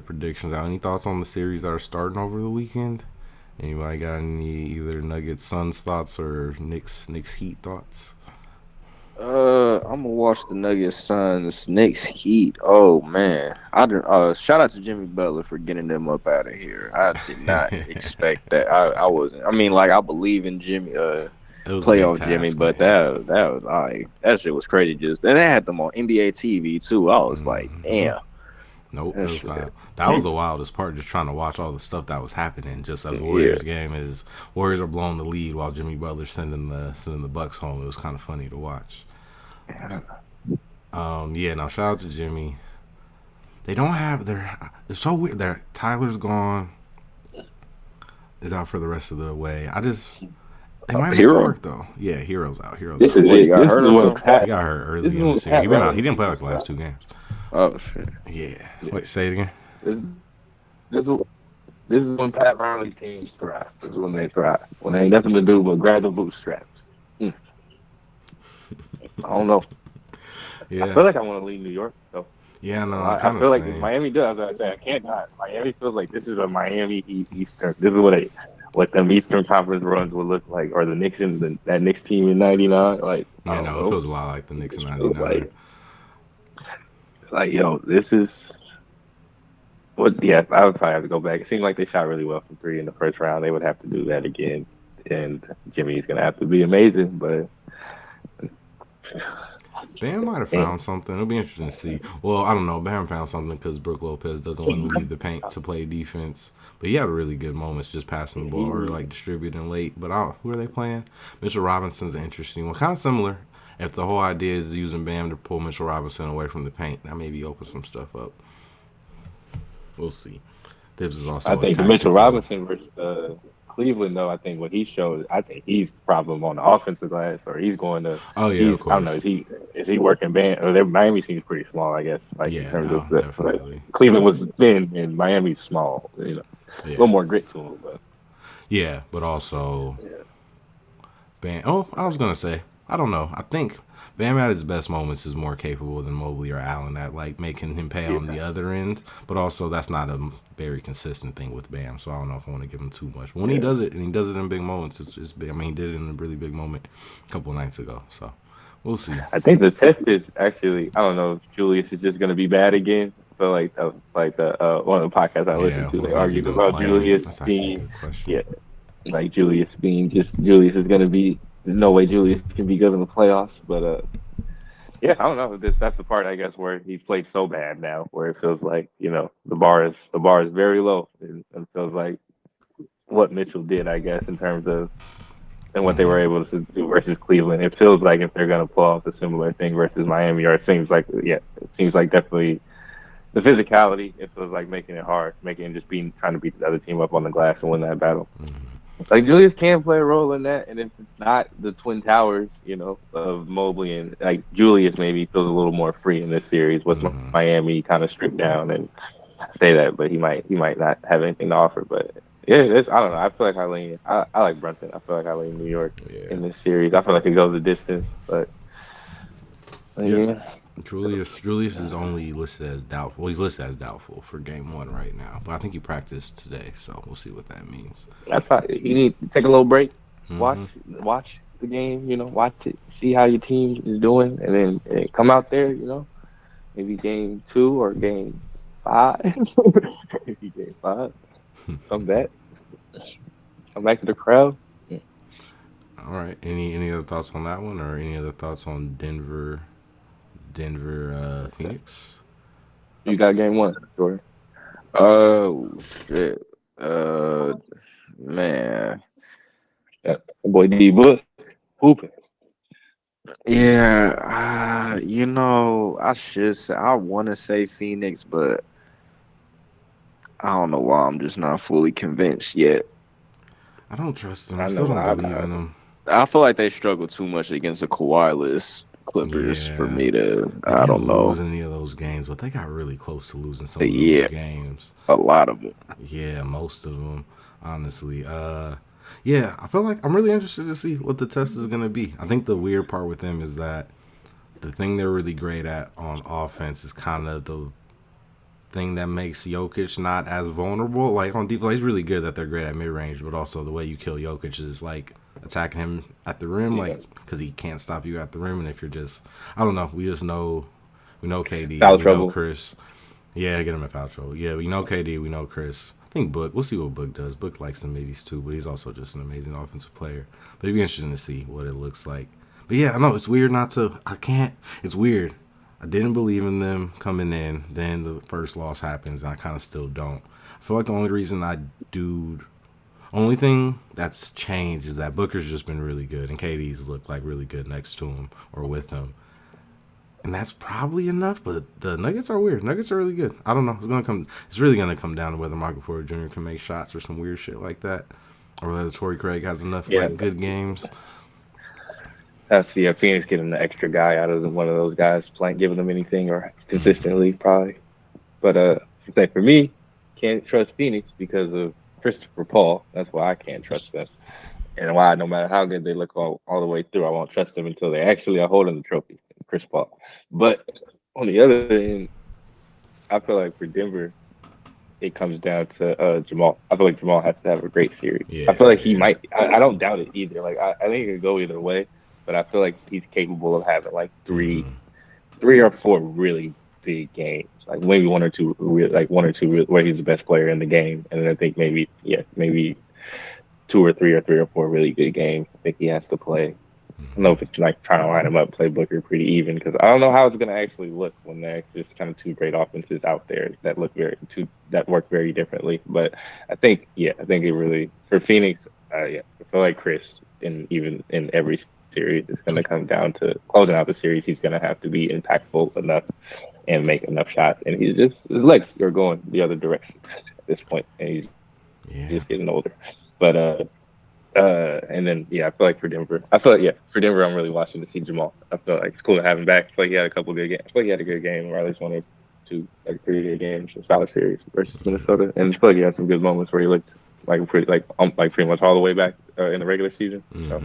the predictions out. Any thoughts on the series that are starting over the weekend? Anybody got any either Nuggets Suns thoughts or Knicks Heat thoughts? I'm gonna watch the Nuggets Suns Knicks Heat. Oh man, shout out to Jimmy Butler for getting them up out of here. I did not expect that. I wasn't. I mean, like I believe in Jimmy, It was a big playoff Jimmy, task, but man. that was like that shit was crazy. Just and they had them on NBA TV too. I was like, damn, Nope, it that was shit. kind of, that was the wildest part. Just trying to watch all the stuff that was happening. Just as Yeah, Warriors game is Warriors are blowing the lead while Jimmy Butler sending the Bucks home. It was kind of funny to watch. Yeah, now shout out to Jimmy. They don't have their. It's so weird. Their Tyler's gone. Is out for the rest of the way. They might make it Hero. work though. Yeah, Hero's out. Hero's This out. is what he it. got This hurt is or when something? He Pat. got hurt This is early in the when series. Pat Riley He didn't play team like was the last stopped. 2 games. Oh shit. Yeah. Yeah. Wait, say it again. This, this, is- this is when Pat Riley teams thrive. This is when they thrive. When they ain't nothing to do but grab the bootstraps. Mm, I don't know. I Yeah. feel like I want to leave New York though. Yeah. So No, I kind of feel like this same. Miami does. I can't not. Miami feels like this is a Miami Heat Eastern. This is what them Eastern Conference runs would look like, or the Knicks and that Knicks team in '99. Like I Yeah. don't No, it know. feels a lot like the It Knicks in just feels '99. like yo, this is what. Yeah, I would probably have to go back. It seemed like they shot really well from three in the first round. They would have to do that again, and Jimmy's gonna have to be amazing. But Bam might have damn, found something. It'll be interesting to see. Well, I don't know. Bam found something because Brooke Lopez doesn't want to leave the paint to play defense. But he had really good moments just passing the ball or like distributing late. But who are they playing? Mitchell Robinson's an interesting one. Kind of similar. If the whole idea is using Bam to pull Mitchell Robinson away from the paint, that maybe opens some stuff up. We'll see. Tibbs is I also a think the Mitchell tactical. Robinson versus Cleveland, though, I think what he showed, I think he's the problem on the offensive glass, or he's going to, Oh yeah, of he's, I don't know, course. is he working band? Or Miami seems pretty small, I guess, like in Yeah, terms of no, the, like definitely. Cleveland was thin and Miami's small, a Yeah, little more grit to him, but yeah, but also yeah, Bam. Oh, I was gonna say, I don't know. I think Bam at his best moments is more capable than Mobley or Allen at like making him pay on yeah, the other end. But also, that's not a very consistent thing with Bam. So I don't know if I want to give him too much. But when he yeah. does it, and he does it in big moments, it's big. I mean, he did it in a really big moment a couple of nights ago. So we'll see. I think the test is actually, I don't know, if Julius is just going to be bad again. I feel like the one of the podcasts I listened Yeah, to, they if he's argued even about playing, Julius that's actually a being, good question. yeah, like Julius is gonna be there's no way Julius can be good in the playoffs. But yeah, I don't know. That's the part I guess where he's played so bad now, where it feels like the bar is very low, and it feels like what Mitchell did, I guess, in terms of and what they Hmm. were able to do versus Cleveland. It feels like if they're gonna pull off a similar thing versus Miami, or it seems like definitely. The physicality, it feels like making it hard, making it just being trying to beat the other team up on the glass and win that battle. Like Julius can play a role in that, and if it's not the twin towers, of Mobley and like Julius, maybe feels a little more free in this series with Miami kind of stripped down and say that, but he might not have anything to offer. But yeah, I don't know. I feel like I like Brunson. I feel like I lean New York Yeah. in this series. I feel like it goes the distance, but Yep. yeah, Julius is only listed as doubtful. Well, he's listed as doubtful for game one right now, but I think he practiced today, so we'll see what that means. that's why you need to take a little break, watch Hmm. watch the game. Watch it, see how your team is doing, and then come out there. Maybe game two or game five. Maybe game five. Come back. Come back to the crowd. All right. Any other thoughts on that one, or any other thoughts on Denver, Phoenix? You got game one, Jordan. Oh shit. Uh, man. Yeah. Boy D Book. Hooping. Yeah. I should say I want to say Phoenix, but I don't know why I'm just not fully convinced yet. I don't trust them. I I still know. don't believe in them. I feel like they struggle too much against the Kawhi-less Clippers for Yeah, me to. they I didn't don't lose know. any of those games, but they got really close to losing some of those Yeah, games. a lot of it. Yeah, most of them, honestly. Yeah, I feel like I'm really interested to see what the test is gonna be. I think the weird part with them is that the thing they're really great at on offense is kind of thing that makes Jokic not as vulnerable. Like on defense, like, he's really good that they're great at mid range, but also the way you kill Jokic is like attacking him at the rim, Yeah. like because he can't stop you at the rim. And if you're just, I don't know, we know KD, Foul we know trouble. Chris. Yeah, get him in foul trouble. Yeah, we know KD, we know Chris. I think Book. We'll see what Book does. Book likes the middies too, but he's also just an amazing offensive player. But it'd be interesting to see what it looks like. But yeah, I know it's weird not to. I can't. It's weird. I didn't believe in them coming in. Then the first loss happens, and I kind of still don't. I feel like the only reason I do, only thing that's changed is that Booker's just been really good, and KD's looked like really good next to him or with him. And that's probably enough, but the Nuggets are weird. Nuggets are really good. I don't know. It's really gonna come down to whether Michael Porter Jr. can make shots or some weird shit like that, or whether Torrey Craig has enough Yeah. like good games. That's Phoenix getting the extra guy out of one of those guys playing, giving them anything or consistently probably. But say for me, can't trust Phoenix because of Christopher Paul. That's why I can't trust them, and why no matter how good they look all the way through, I won't trust them until they actually are holding the trophy. Chris Paul. But on the other end, I feel like for Denver, it comes down to Jamal. I feel like Jamal has to have a great series. Yeah, I feel like he yeah. might. I don't doubt it either. Like I think it could go either way, but I feel like he's capable of having like three or four really big games. Like maybe one or two, where he's the best player in the game, and then I think maybe two or three or four really good games. I think he has to play. I don't know if it's like trying to line him up, play Booker pretty even, because I don't know how it's going to actually look when there's just kind of two great offenses out there that work very differently. But I think it really for Phoenix, I feel like Chris even in every series is going to come down to closing out the series. He's going to have to be impactful enough and make enough shots, and his legs are going the other direction at this point, and he's just getting older. But and then I feel like for Denver, I'm really watching to see Jamal. I feel like it's cool to have him back. I feel like he had a couple good games. I feel like he had a good game, or at least one or two like pretty good games, a solid series versus Minnesota. And I feel like he had some good moments where he looked like pretty much all the way back in the regular season. So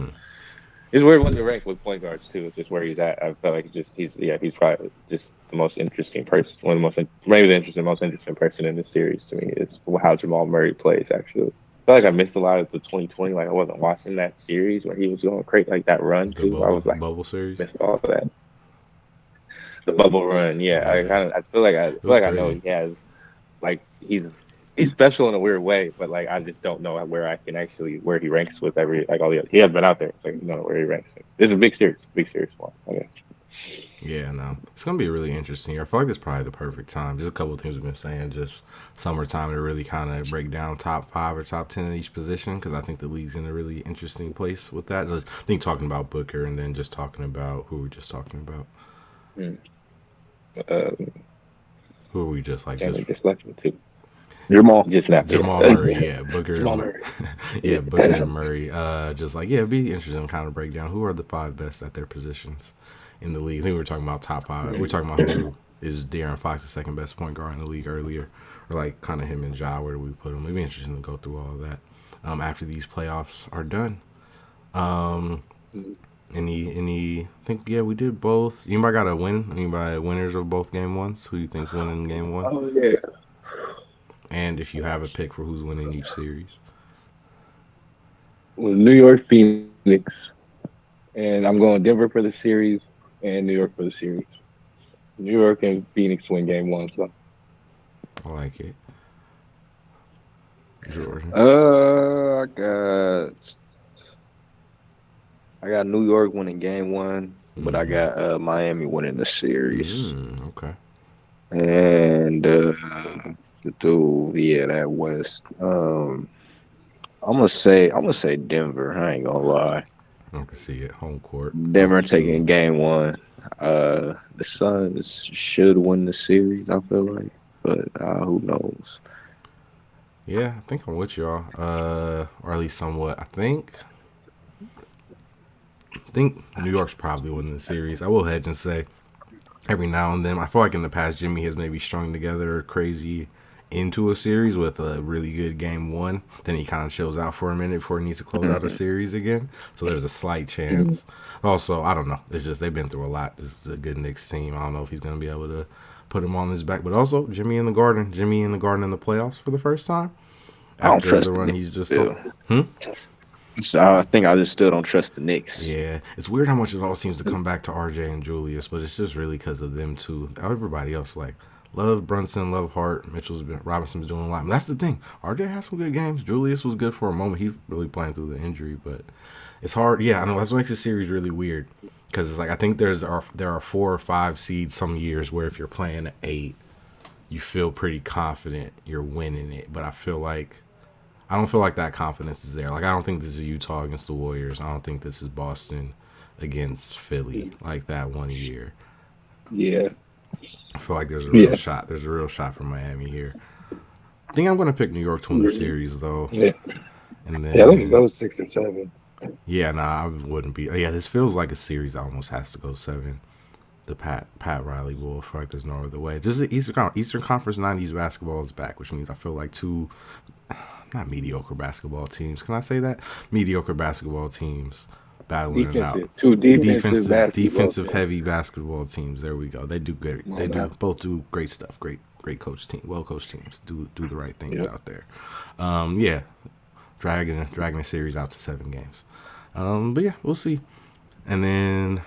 it's weird when to rank with point guards too. It's just where he's at. I feel like he's probably just the most interesting person. Most interesting person in this series to me is how Jamal Murray plays actually. I feel like I missed a lot of the 2020. Like I wasn't watching that series where he was going crazy, like that run too. I was like bubble series. missed all of that. The bubble run, I feel like I know he has, like he's special in a weird way, but like I just don't know where he ranks with all the other. He has been out there, so you know where he ranks. This is a big series one, I guess. Yeah, no, it's gonna be really interesting. I feel like this is probably the perfect time. Just a couple of things we've been saying, just summertime to really kind of break down top 5 or top 10 in each position, because I think the league's in a really interesting place with that. Just think talking about Booker and then just talking about who we're just talking about. Who are we just like? Just left me too. Jamal. Just not Jamal Murray, yeah, Booker, Jamal Murray. yeah, Booker and Murray. It'd be interesting to kind of break down who are the 5 best at their positions in the league. I think we were talking about top 5. We were talking about who is De'Aaron Fox the second best point guard in the league earlier, or like kind of him and Ja. Where do we put him? It'd be interesting to go through all of that after these playoffs are done. I think we did both. Anybody got a win? Anybody winners of both game ones? Who you think's winning game one? Oh yeah. And if you have a pick for who's winning each series. Well, New York, Phoenix, and I'm going Denver for the series and New York for the series. New York and Phoenix win game one, so I like it. Jordan. I got New York winning game one, but I got Miami winning the series. Okay. And that West. I'm gonna say Denver. I ain't gonna lie. I can see it. Home court. Denver taking game one. The Suns should win the series, I feel like, but who knows? Yeah, I think I'm with y'all. Or at least somewhat. I think New York's probably winning the series. I will hedge and say every now and then. I feel like in the past, Jimmy has maybe strung together crazy into a series with a really good game one. Then he kind of chills out for a minute before he needs to close out a series again. So there's a slight chance. Also, I don't know. It's just they've been through a lot. This is a good Knicks team. I don't know if he's going to be able to put him on his back. But also Jimmy in the Garden in the playoffs for the first time I don't after the trust the run Knicks he's just on. still. Hmm? So I think I just still don't trust the Knicks. Yeah, it's weird how much it all seems to come back to RJ and Julius, but it's just really because of them two. Everybody else, like, love Brunson, love Hart, Robinson's doing a lot. And that's the thing. RJ has some good games. Julius was good for a moment. He's really playing through the injury, but it's hard. Yeah, I know that's what makes the series really weird because it's like I think there are 4 or 5 seeds some years where if you're playing an 8, you feel pretty confident you're winning it. But I don't feel like that confidence is there. Like I don't think this is Utah against the Warriors. I don't think this is Boston against Philly like that one year. Yeah. I feel like there's a real Yeah. shot. There's a real shot for Miami here. I think I'm gonna pick New York to win the series though, Yeah. and Yeah, I think it then goes 6 or 7. yeah, nah, I wouldn't be. Yeah, this feels like a series that almost has to go 7. The Pat Riley Bull. I feel like there's no other way. This is Eastern Conference '90s basketball is back, which means I feel like two not mediocre basketball teams. Can I say that? Mediocre basketball teams battling it out. Two defensive basketball Defensive teams. heavy basketball teams. There we go. They do good. Come They on do now. both do great stuff. Great coach team. Well coached teams do the right things Yep. out there. Yeah, dragging the series out to 7 games. But yeah, we'll see. And then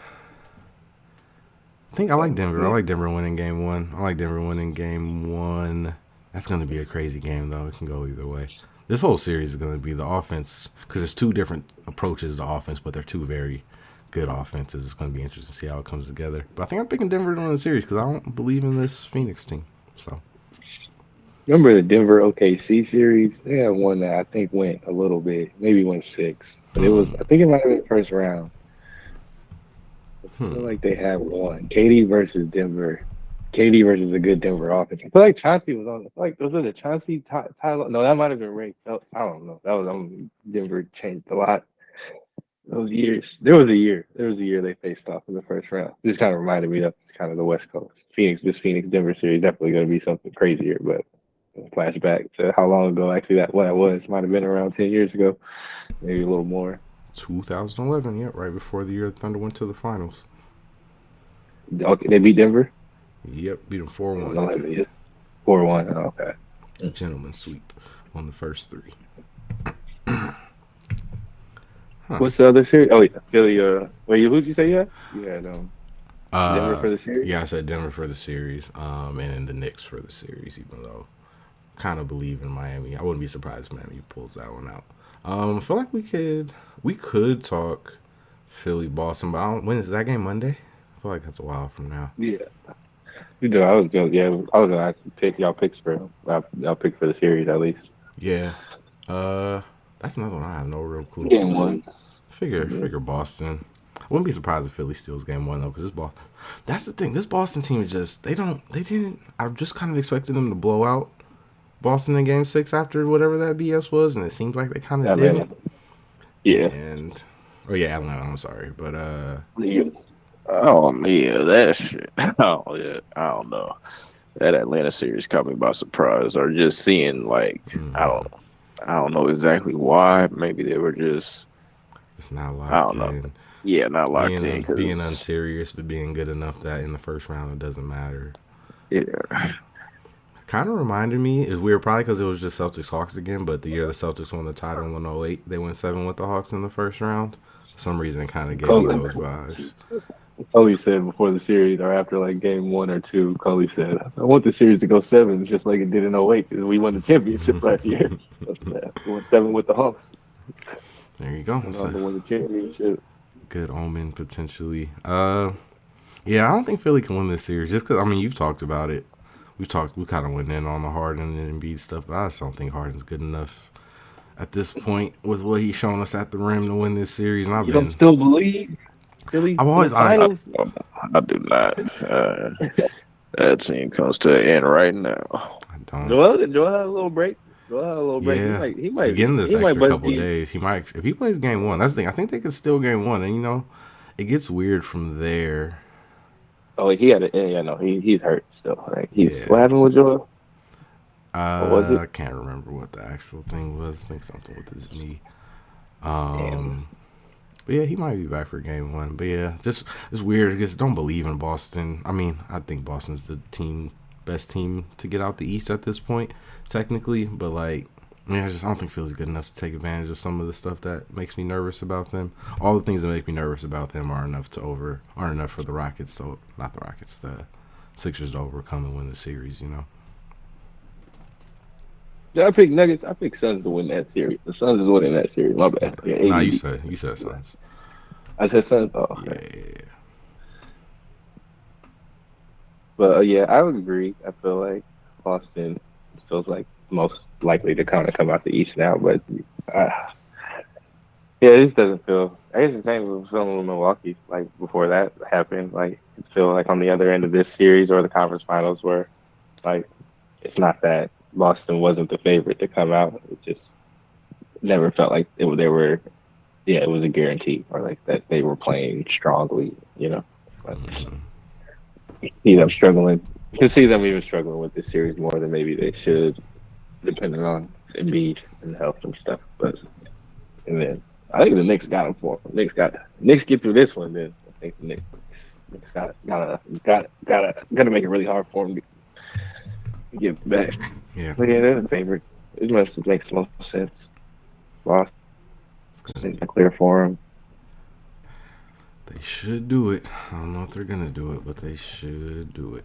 I think I like Denver. I like Denver winning game 1. I like Denver winning game 1. That's going to be a crazy game, though. It can go either way. This whole series is going to be the offense because there's 2 different approaches to offense, but they're 2 very good offenses. It's going to be interesting to see how it comes together. But I think I'm picking Denver to win the series because I don't believe in this Phoenix team. So Remember the Denver OKC series? They had one that I think went a little bit, maybe went 6, but I think it might have been the first round. I feel like they had one. KD versus Denver. KD versus a good Denver offense. I feel like Chauncey was on. I feel like was it a Chauncey Tyler? No, that might have been Ray. I don't know. That was Denver changed a lot those years. There was a year. They faced off in the first round. This kind of reminded me of kind of the West Coast. This Phoenix Denver series definitely going to be something crazier. But flashback to how long ago actually that was might have been around 10 years ago, maybe a little more. 2011, yeah, right before the year the Thunder went to the finals. Okay, they beat Denver. Yep, beat them 4-1. 4-1. Oh, okay. Gentleman sweep on the first 3. What's the other series? Oh, yeah, Philly. Wait, who'd you say you had? You had Denver for the series. Yeah, I said Denver for the series, and then the Knicks for the series. Even though, kind of believe in Miami, I wouldn't be surprised if Miami pulls that one out. I feel like we could talk Philly Boston, but when is that game? Monday? I feel like that's a while from now. Yeah. You know, I was gonna actually pick y'all picks for y'all pick for the series at least. Yeah, that's another one I have no real clue. Game 1. Figure Boston. I wouldn't be surprised if Philly steals game 1 though, because this ball. That's the thing. This Boston team is just they didn't. I just kind of expected them to blow out Boston in game 6 after whatever that BS was, and it seems like they kind of didn't. Yeah. And Atlanta. I'm sorry, but Oh yeah, that shit. Oh yeah, I don't know. That Atlanta series caught me by surprise, or just seeing like I don't know exactly why. Maybe they were just it's not I locked don't know. in. Yeah, not locked in. Being unserious, but being good enough that in the first round it doesn't matter. Yeah. Kind of reminded me, it's weird probably because it was just Celtics Hawks again, but the year the Celtics won the title in 08, they went 7 with the Hawks in the first round. For some reason, it kind of gave me those vibes. Coley said before the series or after like game 1 or 2, Coley said, I want the series to go 7 just like it did in 08 because we won the championship last year. We won 7 with the Hawks. There you go. So, won the championship. Good omen potentially. Yeah, I don't think Philly can win this series just because, I mean, you've talked about it. We kind of went in on the Harden and Embiid stuff, but I just don't think Harden's good enough at this point with what he's shown us at the rim to win this series. And don't still believe Philly? I do not. That team comes to an end right now. I don't. Joel had a little break. Yeah. He might Again this extra couple days. days. He might, if he plays game 1. That's the thing. I think they could steal game 1, and it gets weird from there. Oh, he had he's hurt still. Like he's laughing with Joel. What was it? I can't remember what the actual thing was. I think something with his knee. But But yeah, he might be back for game one. But yeah, just it's weird because don't believe in Boston. I mean, I think Boston's the best team to get out the East at this point, technically. But like, yeah, I don't think Philly's good enough to take advantage of some of the stuff that makes me nervous about them. All the things that make me nervous about them aren't enough for the Rockets to not the Rockets, the Sixers to overcome and win the series. You know. Yeah, I picked Nuggets. I picked Suns to win that series. The Suns is winning that series. My bad. Yeah, Nah, AD. you said Suns. I said Suns. Oh, okay. Yeah. But yeah, I would agree. I feel like Boston feels like most likely to kind of come out the East now, but uh, yeah, it just doesn't feel. I guess the same was feeling with Milwaukee. Like before that happened, like it feel like on the other end of this series or the conference finals, where like it's not that Boston wasn't the favorite to come out. It just never felt like they were. Yeah, it was a guarantee, or like that they were playing strongly. But see them struggling. You can see them even struggling with this series more than maybe they should, depending on N.B.H and health and stuff. But and then I think the Knicks got them for them. Knicks get through this one. Then I think the Knicks gotta make it really hard for them to get back. Yeah. But yeah, they're the favorite. It must makes the most sense. Lost in a clear for them. They should do it. I don't know if they're gonna do it, but they should do it.